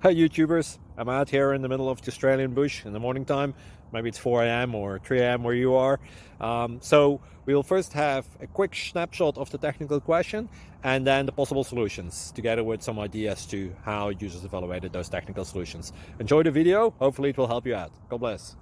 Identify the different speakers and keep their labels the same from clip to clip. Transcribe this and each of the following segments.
Speaker 1: Hi YouTubers, I'm out here in the middle of the Australian bush in the morning time. Maybe it's 4 a.m. or 3 a.m. where you are. So we'll first have a quick snapshot of the technical question and then the possible solutions, together with some ideas to how users evaluated those technical solutions. Enjoy the video, hopefully it will help you out. God bless.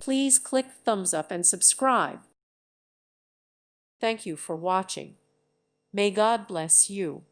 Speaker 2: Please click thumbs up and subscribe. Thank you for watching. May God bless you.